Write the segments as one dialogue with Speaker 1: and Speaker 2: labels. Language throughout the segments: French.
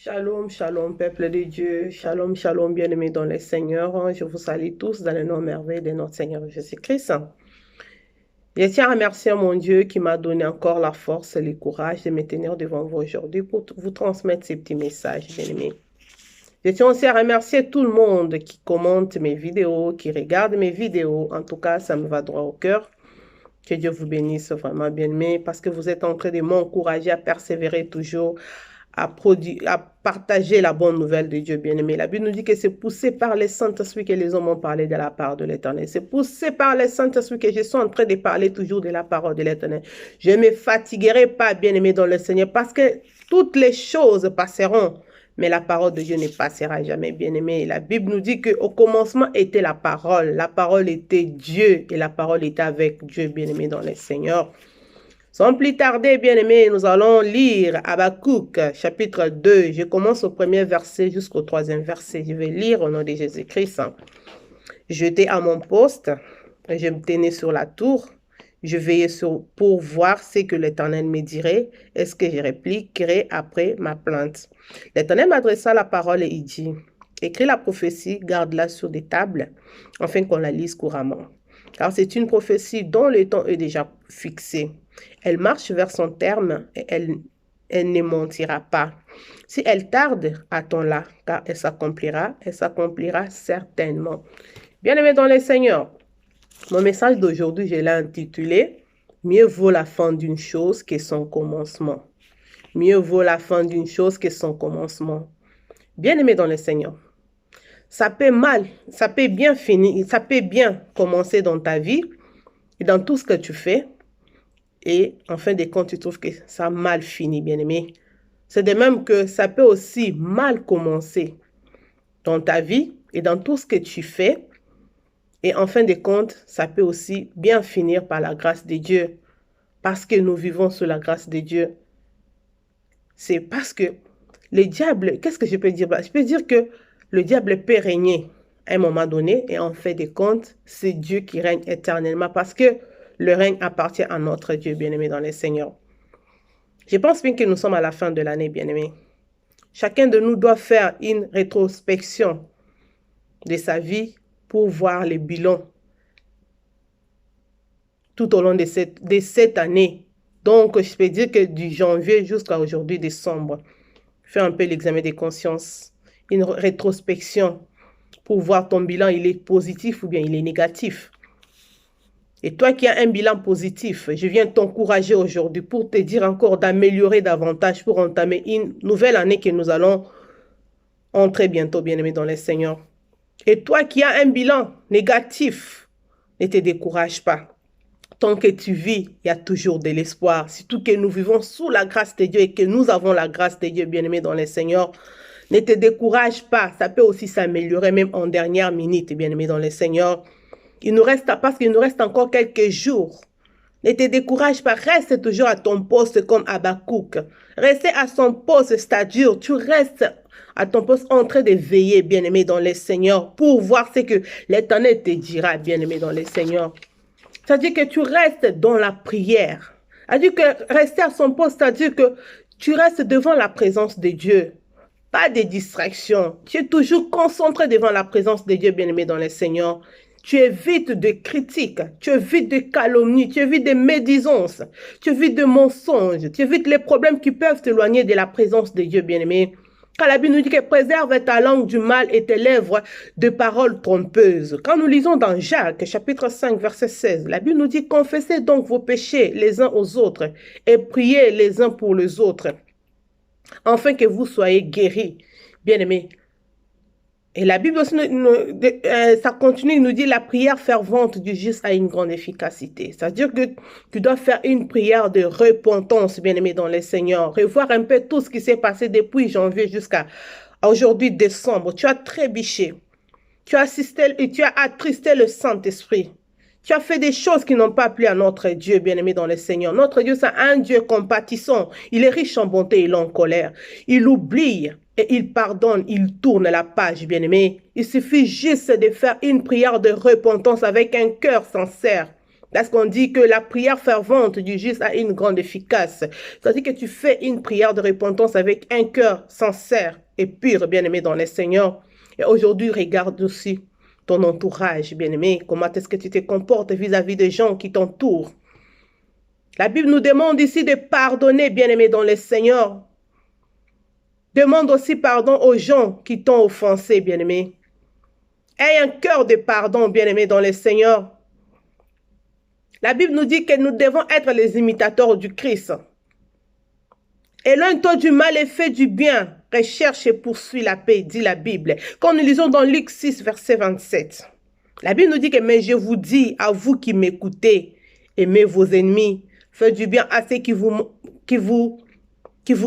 Speaker 1: Shalom, shalom, peuple de Dieu. Shalom, shalom, bien-aimés dans le Seigneur. Je vous salue tous dans le nom merveilleux de notre Seigneur Jésus-Christ. Je tiens à remercier mon Dieu qui m'a donné encore la force et le courage de me tenir devant vous aujourd'hui pour vous transmettre ces petits messages, bien-aimés. Je tiens aussi à remercier tout le monde qui commente mes vidéos, qui regarde mes vidéos. En tout cas, ça me va droit au cœur. Que Dieu vous bénisse vraiment, bien-aimés, parce que vous êtes en train de m'encourager à persévérer toujours, à partager la bonne nouvelle de Dieu bien-aimé. La Bible nous dit que c'est poussé par les Saint-Esprit que les hommes ont parlé de la part de l'Éternel. C'est poussé par les Saint-Esprit que je suis en train de parler toujours de la parole de l'Éternel. Je ne me fatiguerai pas, bien-aimé, dans le Seigneur, parce que toutes les choses passeront, mais la parole de Dieu ne passera jamais, bien-aimé. La Bible nous dit qu'au commencement était la parole était Dieu, et la parole était avec Dieu, bien-aimé, dans le Seigneur. Sans plus tarder, bien-aimés, nous allons lire Habakkuk, chapitre 2. Je commence au premier verset jusqu'au troisième verset. Je vais lire au nom de Jésus-Christ. J'étais à mon poste, je me tenais sur la tour. Je veillais pour voir ce que l'Éternel me dirait. Est-ce que je répliquerai après ma plainte? L'Éternel m'adressa la parole et il dit, écris la prophétie, garde-la sur des tables, afin qu'on la lise couramment. Car c'est une prophétie dont le temps est déjà fixé. Elle marche vers son terme et elle ne mentira pas. Si elle tarde, attends-la, car elle s'accomplira certainement. Bien-aimés dans le Seigneur, mon message d'aujourd'hui, je l'ai intitulé « Mieux vaut la fin d'une chose que son commencement ». Mieux vaut la fin d'une chose que son commencement. Bien-aimés dans le Seigneur, ça peut bien finir, ça peut bien commencer dans ta vie et dans tout ce que tu fais. Et en fin de compte, tu trouves que ça a mal fini, bien-aimé. C'est de même que ça peut aussi mal commencer dans ta vie et dans tout ce que tu fais. Et en fin de compte, ça peut aussi bien finir par la grâce de Dieu. Parce que nous vivons sous la grâce de Dieu. C'est parce que le diable, qu'est-ce que je peux dire? Je peux dire que le diable peut régner à un moment donné. Et en fin de compte, c'est Dieu qui règne éternellement. Parce que le règne appartient à notre Dieu, bien-aimé dans les Seigneurs. Je pense bien que nous sommes à la fin de l'année, bien-aimé. Chacun de nous doit faire une rétrospection de sa vie pour voir les bilans tout au long de cette année. Donc, je peux dire que du janvier jusqu'à aujourd'hui, décembre, fais un peu l'examen de conscience, une rétrospection pour voir ton bilan, il est positif ou bien il est négatif. Et toi qui as un bilan positif, je viens t'encourager aujourd'hui pour te dire encore d'améliorer davantage pour entamer une nouvelle année que nous allons entrer bientôt, bien-aimé dans le Seigneur. Et toi qui as un bilan négatif, ne te décourage pas. Tant que tu vis, il y a toujours de l'espoir. Surtout que nous vivons sous la grâce de Dieu et que nous avons la grâce de Dieu, bien-aimé dans le Seigneur. Ne te décourage pas. Ça peut aussi s'améliorer même en dernière minute, bien-aimé dans le Seigneur. Parce qu'il nous reste encore quelques jours. Ne te décourage pas, reste toujours à ton poste comme Habakkuk. Reste à son poste, c'est-à-dire tu restes à ton poste en train de veiller, bien-aimé dans le Seigneur, pour voir ce que l'Éternel te dira, bien-aimé dans le Seigneur. C'est-à-dire que tu restes dans la prière. C'est-à-dire que rester à son poste, c'est-à-dire que tu restes devant la présence de Dieu. Pas de distractions. Tu es toujours concentré devant la présence de Dieu, bien-aimé dans le Seigneur. Tu évites de critiques, tu évites de calomnies, tu évites de médisances, tu évites de mensonges, tu évites les problèmes qui peuvent t'éloigner de la présence de Dieu, bien-aimé. Car la Bible nous dit que préserve ta langue du mal et tes lèvres de paroles trompeuses. Quand nous lisons dans Jacques, chapitre 5, verset 16, la Bible nous dit, confessez donc vos péchés les uns aux autres et priez les uns pour les autres, afin que vous soyez guéris, bien-aimés. Et la Bible aussi, ça continue, il nous dit la prière fervente du juste a une grande efficacité. C'est-à-dire que tu dois faire une prière de repentance, bien-aimé dans le Seigneur. Revoir un peu tout ce qui s'est passé depuis janvier jusqu'à aujourd'hui, décembre. Tu as trébuché. Tu as assisté et tu as attristé le Saint-Esprit. Tu as fait des choses qui n'ont pas plu à notre Dieu, bien-aimé dans le Seigneur. Notre Dieu, c'est un Dieu compatissant. Il est riche en bonté et en colère. Il oublie et il pardonne, il tourne la page, bien-aimé. Il suffit juste de faire une prière de repentance avec un cœur sincère. Parce qu'on dit que la prière fervente du juste a une grande efficace. C'est-à-dire que tu fais une prière de repentance avec un cœur sincère et pur, bien-aimé dans le Seigneur. Et aujourd'hui, regarde aussi ton entourage, bien-aimé. Comment est-ce que tu te comportes vis-à-vis des gens qui t'entourent? La Bible nous demande ici de pardonner, bien-aimé dans le Seigneur. Demande aussi pardon aux gens qui t'ont offensé, bien-aimé. Aie un cœur de pardon, bien-aimé dans le Seigneur. La Bible nous dit que nous devons être les imitateurs du Christ. Éloigne-toi du mal et fais du bien. Recherche et poursuis la paix, dit la Bible. Quand nous lisons dans Luc 6, verset 27, la Bible nous dit que « Mais je vous dis, à vous qui m'écoutez, aimez vos ennemis, faites du bien à ceux qui vous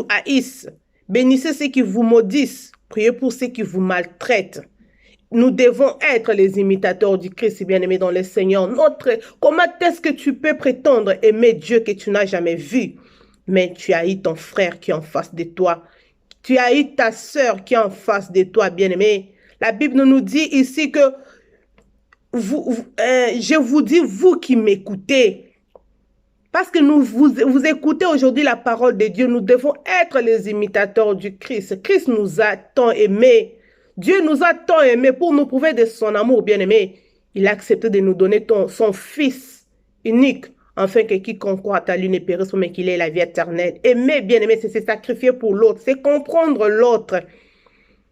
Speaker 1: haïssent, bénissez ceux qui vous maudissent, priez pour ceux qui vous maltraitent. » Nous devons être les imitateurs du Christ, bien-aimé dans le Seigneur. Comment est-ce que tu peux prétendre aimer Dieu que tu n'as jamais vu, mais tu haïs ton frère qui est en face de toi? Tu haïs ta sœur qui est en face de toi, bien-aimé. La Bible nous dit ici que je vous dis, vous qui m'écoutez, parce que vous écoutez aujourd'hui la parole de Dieu, nous devons être les imitateurs du Christ. Christ nous a tant aimés. Dieu nous a tant aimés pour nous prouver de son amour, bien-aimé. Il a accepté de nous donner son Fils unique, afin que quiconque croit à lui ne périsse, mais qu'il ait la vie éternelle. Aimer, bien-aimé, c'est se sacrifier pour l'autre, c'est comprendre l'autre.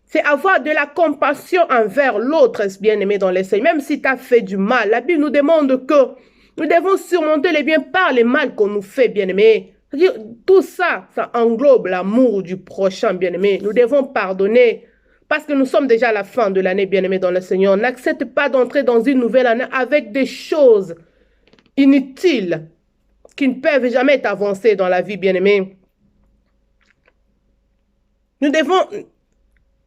Speaker 1: C'est avoir de la compassion envers l'autre, bien-aimé dans les Seigneur. Même si tu as fait du mal, la Bible nous demande que nous devons surmonter les biens par les mal qu'on nous fait, bien-aimé. Tout ça, ça englobe l'amour du prochain, bien-aimé. Nous devons pardonner. Parce que nous sommes déjà à la fin de l'année, bien-aimés dans le Seigneur. N'accepte pas d'entrer dans une nouvelle année avec des choses inutiles qui ne peuvent jamais t'avancer dans la vie, bien-aimés. Nous devons,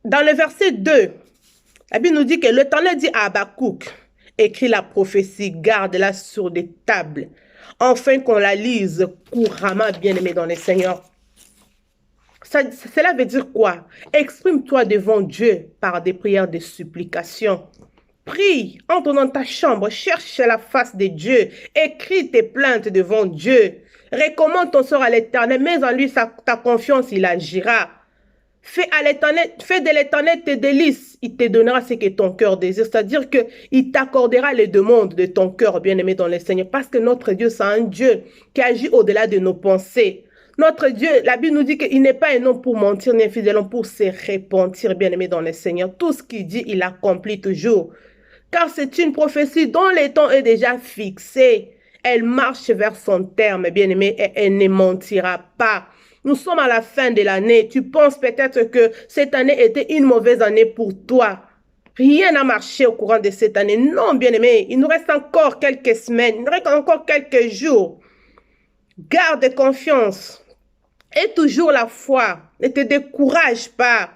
Speaker 1: dans le verset 2, la Bible nous dit que l'Éternel dit à Habakkuk, écris la prophétie, garde-la sur des tables, afin qu'on la lise couramment, bien-aimés dans le Seigneur. Cela veut dire quoi? Exprime-toi devant Dieu par des prières de supplication. Prie, entre dans ta chambre, cherche la face de Dieu, écris tes plaintes devant Dieu. Recommande ton sort à l'Éternel, mets en lui ta confiance, il agira. Fais de l'Éternel tes délices, il te donnera ce que ton cœur désire. C'est-à-dire qu'il t'accordera les demandes de ton cœur, bien-aimé dans le Seigneur. Parce que notre Dieu, c'est un Dieu qui agit au-delà de nos pensées. Notre Dieu, la Bible nous dit qu'il n'est pas un homme pour mentir, ni un fils de l'homme pour se repentir, bien-aimé dans le Seigneur. Tout ce qu'il dit, il accomplit toujours. Car c'est une prophétie dont le temps est déjà fixé. Elle marche vers son terme, bien-aimé, et elle ne mentira pas. Nous sommes à la fin de l'année. Tu penses peut-être que cette année était une mauvaise année pour toi. Rien n'a marché au courant de cette année. Non, bien-aimé, il nous reste encore quelques semaines, il nous reste encore quelques jours. Garde confiance. Et toujours la foi. Ne te décourage pas.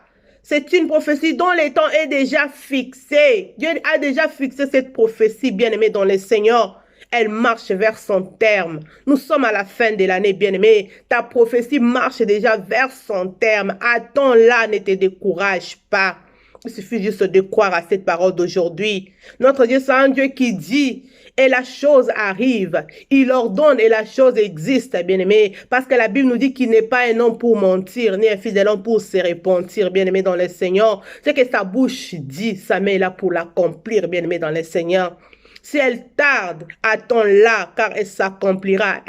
Speaker 1: C'est une prophétie dont le temps est déjà fixé. Dieu a déjà fixé cette prophétie, bien-aimé, dans le Seigneur. Elle marche vers son terme. Nous sommes à la fin de l'année, bien-aimé. Ta prophétie marche déjà vers son terme. Attends-la, ne te décourage pas. Il suffit juste de croire à cette parole d'aujourd'hui. Notre Dieu, c'est un Dieu qui dit et la chose arrive. Il ordonne et la chose existe, bien-aimé. Parce que la Bible nous dit qu'il n'est pas un homme pour mentir, ni un fils de l'homme pour se repentir, bien-aimé dans le Seigneur. C'est que sa bouche dit, sa main est là pour l'accomplir, bien-aimé dans le Seigneur. Si elle tarde, attends-la, car elle s'accomplira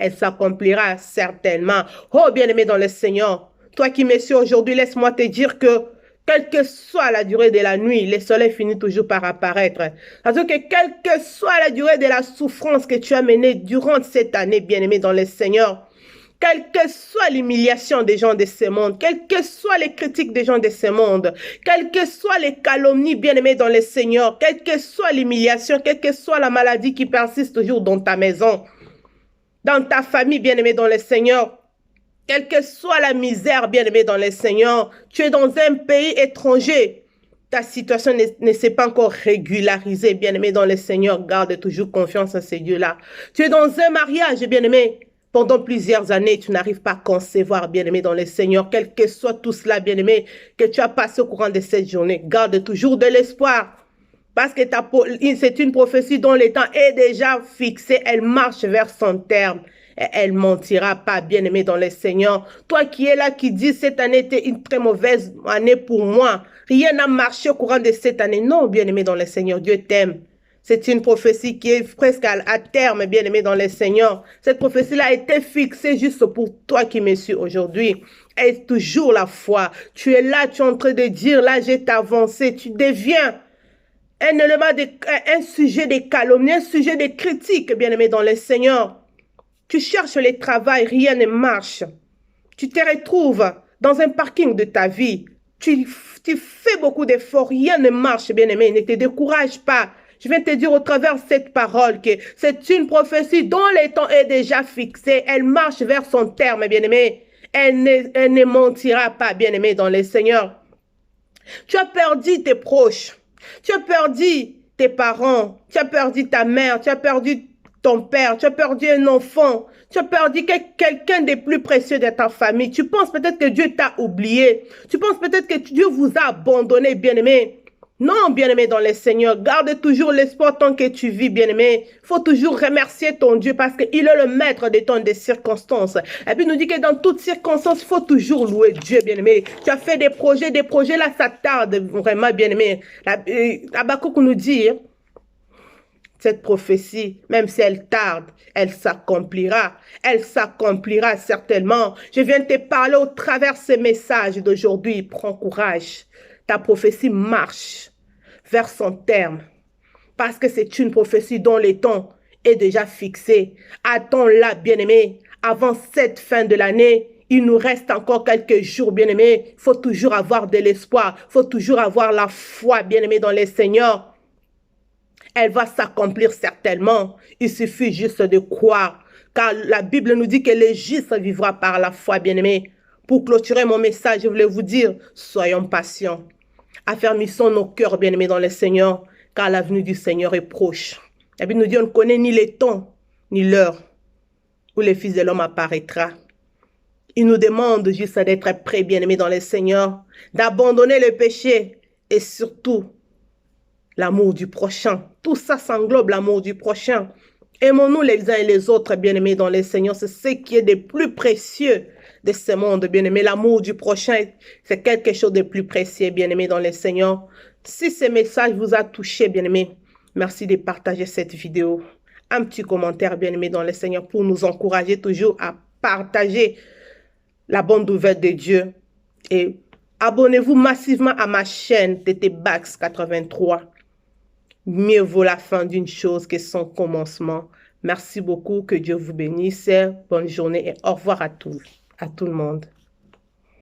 Speaker 1: certainement. Oh, bien-aimé dans le Seigneur, toi qui me suis aujourd'hui, laisse-moi te dire que quelle que soit la durée de la nuit, le soleil finit toujours par apparaître. C'est-à-dire que quelle que soit la durée de la souffrance que tu as menée durant cette année, bien-aimé dans le Seigneur, quelle que soit l'humiliation des gens de ce monde, quelles que soient les critiques des gens de ce monde, quelles que soient les calomnies, bien-aimés dans le Seigneur, quelle que soit l'humiliation, quelle que soit la maladie qui persiste toujours dans ta maison, dans ta famille, bien-aimé dans le Seigneur, quelle que soit la misère, bien-aimé dans le Seigneur, tu es dans un pays étranger. Ta situation ne s'est pas encore régularisée, bien-aimé dans le Seigneur. Garde toujours confiance en ces dieux-là. Tu es dans un mariage, bien-aimé. Pendant plusieurs années, tu n'arrives pas à concevoir, bien-aimé dans le Seigneur. Quel que soit tout cela, bien-aimé, que tu as passé au courant de cette journée. Garde toujours de l'espoir. Parce que c'est une prophétie dont le temps est déjà fixé. Elle marche vers son terme. Et elle mentira pas, bien-aimé dans le Seigneur. Toi qui es là, qui dis cette année était une très mauvaise année pour moi. Rien n'a marché au courant de cette année. Non, bien-aimé dans le Seigneur, Dieu t'aime. C'est une prophétie qui est presque à terme, bien-aimé dans le Seigneur. Cette prophétie-là a été fixée juste pour toi qui me suis aujourd'hui. Et toujours la foi. Tu es là, tu es en train de dire, là, j'ai avancé. Tu deviens un élément, un sujet de calomnie, un sujet de critique, bien-aimé dans le Seigneur. Tu cherches le travail, rien ne marche. Tu te retrouves dans un parking de ta vie. Tu fais beaucoup d'efforts, rien ne marche, bien-aimé. Ne te décourage pas. Je viens te dire au travers de cette parole que c'est une prophétie dont le temps est déjà fixé. Elle marche vers son terme, bien-aimé. Elle ne mentira pas, bien-aimé, dans le Seigneur. Tu as perdu tes proches. Tu as perdu tes parents. Tu as perdu ta mère. Tu as perdu ton père. Tu as perdu un enfant. Tu as perdu quelqu'un des plus précieux de ta famille. Tu penses peut-être que Dieu t'a oublié. Tu penses peut-être que Dieu vous a abandonné, bien-aimé. Non, bien-aimé dans le Seigneur, garde toujours l'espoir tant que tu vis, bien-aimé. Il faut toujours remercier ton Dieu parce qu'il est le maître de ton des circonstances. Et puis il nous dit que dans toutes circonstances, il faut toujours louer Dieu, bien-aimé. Tu as fait des projets là, ça tarde vraiment, bien-aimé. Habakkuk nous dit, cette prophétie, même si elle tarde, elle s'accomplira. Elle s'accomplira certainement. Je viens te parler au travers de ces messages d'aujourd'hui. Prends courage. Ta prophétie marche vers son terme. Parce que c'est une prophétie dont le temps est déjà fixé. Attends-la, bien-aimé. Avant cette fin de l'année, il nous reste encore quelques jours, bien-aimé. Il faut toujours avoir de l'espoir. Il faut toujours avoir la foi, bien-aimé, dans le Seigneur. Elle va s'accomplir certainement. Il suffit juste de croire. Car la Bible nous dit que le juste vivra par la foi, bien-aimé. Pour clôturer mon message, je voulais vous dire, soyons patients. Affermissons nos cœurs, bien-aimés, dans le Seigneur, car la venue du Seigneur est proche. La Bible nous dit, on ne connaît ni les temps, ni l'heure où le Fils de l'homme apparaîtra. Il nous demande juste d'être prêts, bien-aimés, dans le Seigneur, d'abandonner le péché et surtout l'amour du prochain. Tout ça s'englobe, l'amour du prochain. Aimons-nous les uns et les autres, bien-aimés, dans le Seigneur. C'est ce qui est de plus précieux de ce monde, bien-aimé. L'amour du prochain, c'est quelque chose de plus précieux, bien-aimé, dans le Seigneur. Si ce message vous a touché, bien-aimé, merci de partager cette vidéo. Un petit commentaire, bien-aimé, dans le Seigneur, pour nous encourager toujours à partager la bonne nouvelle de Dieu. Et abonnez-vous massivement à ma chaîne TT Bax 83. Mieux vaut la fin d'une chose que son commencement. Merci beaucoup, que Dieu vous bénisse. Bonne journée et au revoir à tous, à tout le monde.